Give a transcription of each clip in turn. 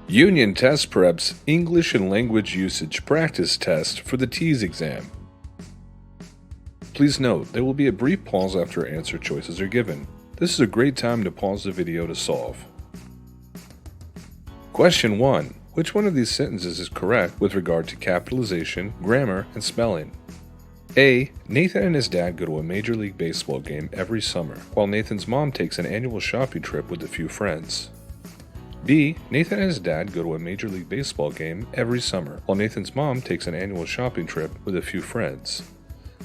Union Test Prep's English and Language Usage Practice Test for the TEAS exam. Please note, there will be a brief pause after answer choices are given. This is a great time to pause the video to solve. Question 1. Which one of these sentences is correct with regard to capitalization, grammar, and spelling? A. Nathan and his dad go to a Major League Baseball game every summer, while Nathan's mom takes an annual shopping trip with a few friends. B. Nathan and his dad go to a Major League Baseball game every summer, while Nathan's mom takes an annual shopping trip with a few friends.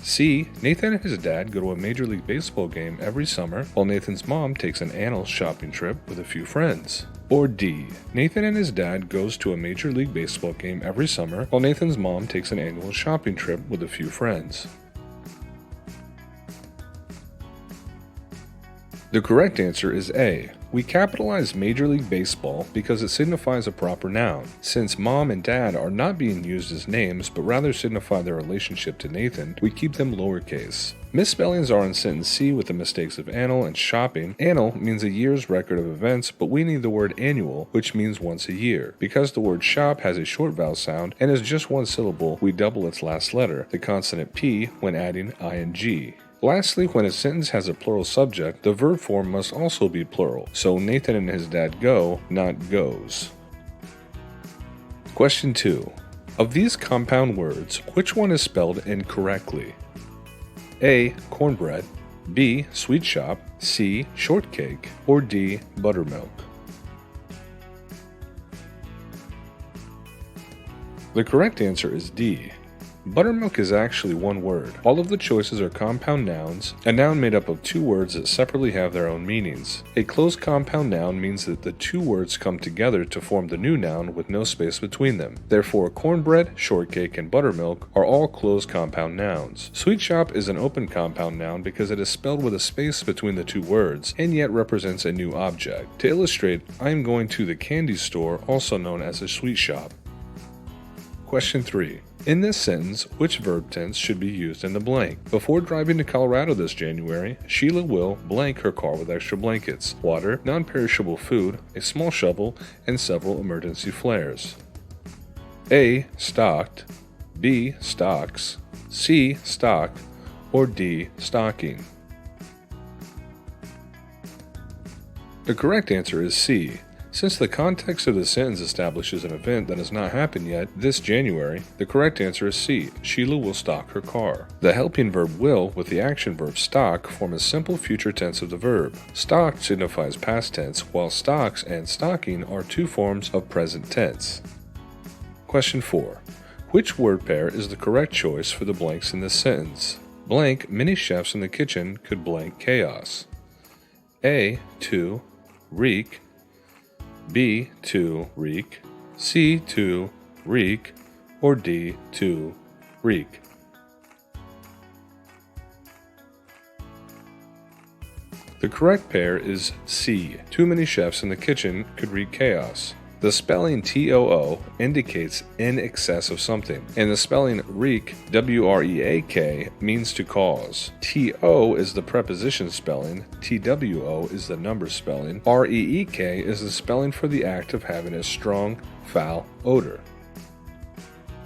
C. Nathan and his dad go to a Major League Baseball game every summer, while Nathan's mom takes an annual shopping trip with a few friends. Or D. Nathan and his dad goes to a Major League Baseball game every summer, while Nathan's mom takes an annual shopping trip with a few friends. The correct answer is A. We capitalize Major League Baseball because it signifies a proper noun. Since mom and dad are not being used as names but rather signify their relationship to Nathan, we keep them lowercase. Misspellings are in sentence C with the mistakes of annal and shopping. Annal means a year's record of events, but we need the word annual, which means once a year. Because the word shop has a short vowel sound and is just one syllable, we double its last letter, the consonant P, when adding ing. Lastly, when a sentence has a plural subject, the verb form must also be plural, so Nathan and his dad go, not goes. Question 2. Of these compound words, which one is spelled incorrectly? A. Cornbread, B. Sweet shop, C. Shortcake, or D. Buttermilk? The correct answer is D. Buttermilk is actually one word. All of the choices are compound nouns, a noun made up of two words that separately have their own meanings. A closed compound noun means that the two words come together to form the new noun with no space between them. Therefore, cornbread, shortcake, and buttermilk are all closed compound nouns. Sweet shop is an open compound noun because it is spelled with a space between the two words and yet represents a new object. To illustrate, I am going to the candy store, also known as a sweet shop. Question 3. In this sentence, which verb tense should be used in the blank? Before driving to Colorado this January, Sheila will blank her car with extra blankets, water, non-perishable food, a small shovel, and several emergency flares. A. Stocked, B. Stocks, C. Stock, or D. Stocking? The correct answer is C. Since the context of the sentence establishes an event that has not happened yet this January, the correct answer is C. Sheila will stock her car. The helping verb will with the action verb stock form a simple future tense of the verb. Stock signifies past tense, while stocks and stocking are two forms of present tense. Question 4. Which word pair is the correct choice for the blanks in this sentence? Blank, many chefs in the kitchen could blank chaos. A. To reek, B. To reek, C. To reek, or D. To reek? The correct pair is C. Too many chefs in the kitchen could wreak chaos. The spelling TOO indicates in excess of something, and the spelling reek, W-R-E-A-K, means to cause. TO is the preposition spelling, TWO is the number spelling, R-E-E-K is the spelling for the act of having a strong, foul odor.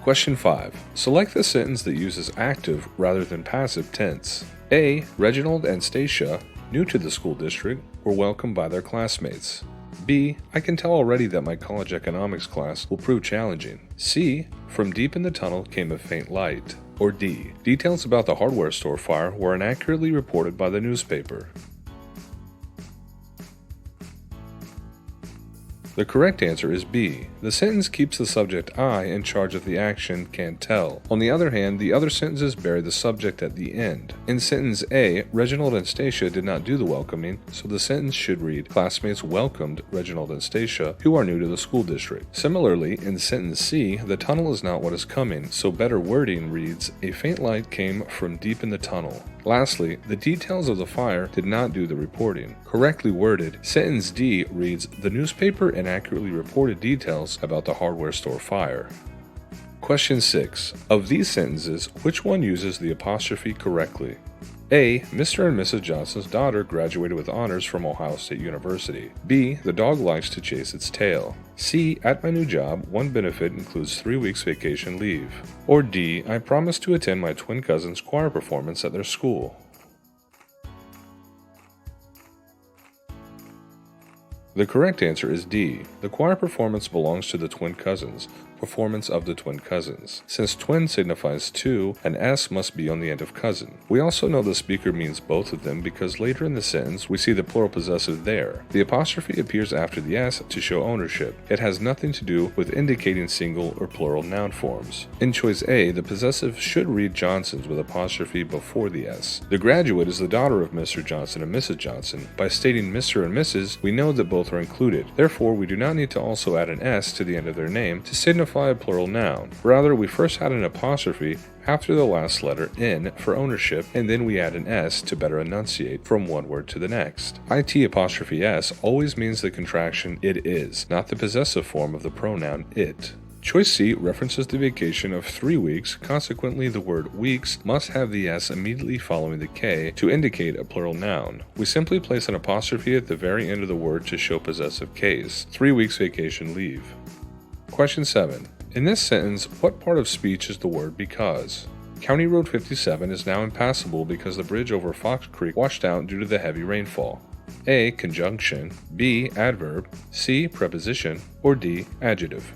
Question 5. Select the sentence that uses active rather than passive tense. A. Reginald and Stacia, new to the school district, were welcomed by their classmates. B. I can tell already that my college economics class will prove challenging. C. From deep in the tunnel came a faint light. Or D. Details about the hardware store fire were inaccurately reported by the newspaper. The correct answer is B. The sentence keeps the subject I in charge of the action can tell. On the other hand, the other sentences bury the subject at the end. In sentence A, Reginald and Stacia did not do the welcoming, so the sentence should read, classmates welcomed Reginald and Stacia, who are new to the school district. Similarly, in sentence C, the tunnel is not what is coming, so better wording reads, a faint light came from deep in the tunnel. Lastly, the details of the fire did not do the reporting. Correctly worded, sentence D reads, the newspaper inaccurately reported details about the hardware store fire. Question 6. Of these sentences, which one uses the apostrophe correctly? A. Mr. and Mrs. Johnson's daughter graduated with honors from Ohio State University. B. The dog likes to chase its tail. C. At my new job, one benefit includes 3 weeks vacation leave. Or D. I promised to attend my twin cousin's choir performance at their school. The correct answer is D. The choir performance belongs to the twin cousins. Performance of the twin cousins. Since twin signifies two, an S must be on the end of cousin. We also know the speaker means both of them because later in the sentence we see the plural possessive there. The apostrophe appears after the S to show ownership. It has nothing to do with indicating single or plural noun forms. In choice A, the possessive should read Johnson's with apostrophe before the S. The graduate is the daughter of Mr. Johnson and Mrs. Johnson. By stating Mr. and Mrs., we know that both are included. Therefore, we do not need to also add an S to the end of their name to signify a plural noun. Rather, we first add an apostrophe after the last letter N for ownership, and then we add an S to better enunciate from one word to the next. IT'(S) always means the contraction it is, not the possessive form of the pronoun it. Choice C references the vacation of 3 weeks, consequently the word weeks must have the S immediately following the K to indicate a plural noun. We simply place an apostrophe at the very end of the word to show possessive case, 3 weeks vacation leave. Question 7. In this sentence, what part of speech is the word because? County Road 57 is now impassable because the bridge over Fox Creek washed out due to the heavy rainfall. A. Conjunction. B. Adverb. C. Preposition. Or D. Adjective.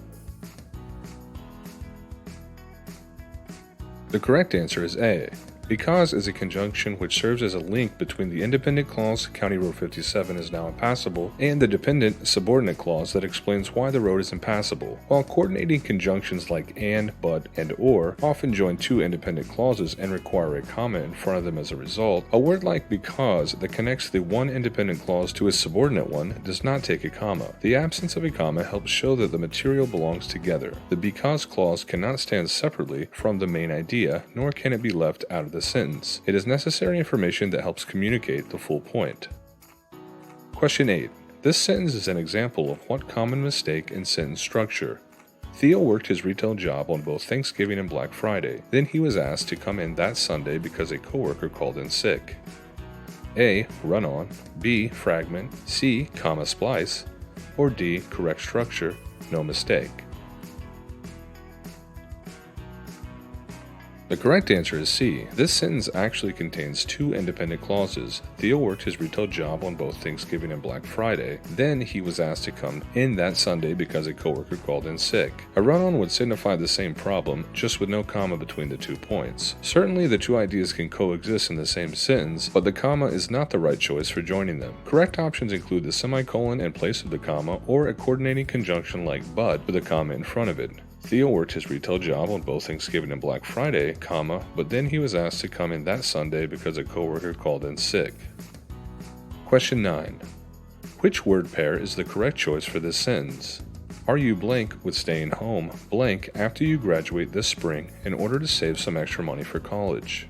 The correct answer is A. Because is a conjunction which serves as a link between the independent clause County Road 57 is now impassable and the dependent subordinate clause that explains why the road is impassable. While coordinating conjunctions like and, but, and or often join two independent clauses and require a comma in front of them as a result, a word like because that connects the one independent clause to a subordinate one does not take a comma. The absence of a comma helps show that the material belongs together. The because clause cannot stand separately from the main idea, nor can it be left out of the sentence. It is necessary information that helps communicate the full point. Question 8. This sentence is an example of what common mistake in sentence structure? Theo worked his retail job on both Thanksgiving and Black Friday. Then he was asked to come in that Sunday because a coworker called in sick. A. Run-on. B. Fragment. C. Comma splice. Or D. Correct structure. No mistake. The correct answer is C. This sentence actually contains two independent clauses. Theo worked his retail job on both Thanksgiving and Black Friday. Then he was asked to come in that Sunday because a coworker called in sick. A run-on would signify the same problem, just with no comma between the 2 points. Certainly the two ideas can coexist in the same sentence, but the comma is not the right choice for joining them. Correct options include the semicolon in place of the comma or a coordinating conjunction like but with a comma in front of it. Theo worked his retail job on both Thanksgiving and Black Friday, comma, but then he was asked to come in that Sunday because a coworker called in sick. Question 9. Which word pair is the correct choice for this sentence? Are you blank with staying home blank after you graduate this spring in order to save some extra money for college?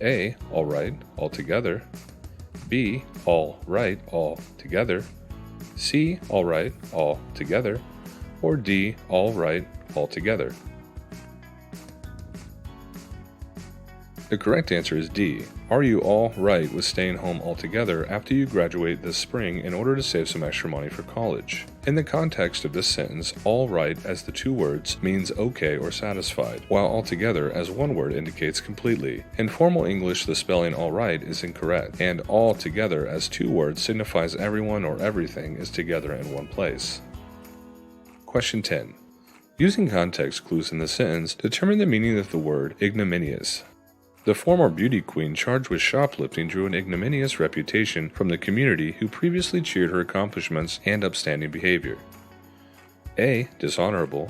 A. All right, all together. B. All right, all together. C. All right, all together. Or D. All right, all together. The correct answer is D. Are you all right with staying home altogether after you graduate this spring in order to save some extra money for college? In the context of this sentence, all right as the two words means okay or satisfied, while altogether as one word indicates completely. In formal English, the spelling all right is incorrect, and all together as two words signifies everyone or everything is together in one place. Question 10. Using context clues in the sentence, determine the meaning of the word ignominious. The former beauty queen charged with shoplifting drew an ignominious reputation from the community who previously cheered her accomplishments and upstanding behavior. A. Dishonorable.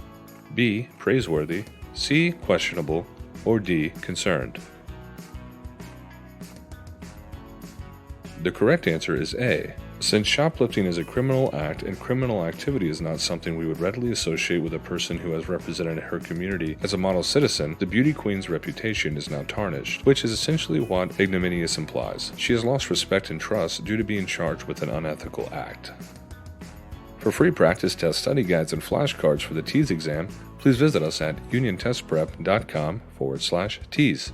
B. Praiseworthy. C. Questionable. Or D. Concerned. The correct answer is A. Since shoplifting is a criminal act and criminal activity is not something we would readily associate with a person who has represented her community as a model citizen, the beauty queen's reputation is now tarnished, which is essentially what ignominious implies. She has lost respect and trust due to being charged with an unethical act. For free practice test study guides and flashcards for the TEAS exam, please visit us at uniontestprep.com/TEAS.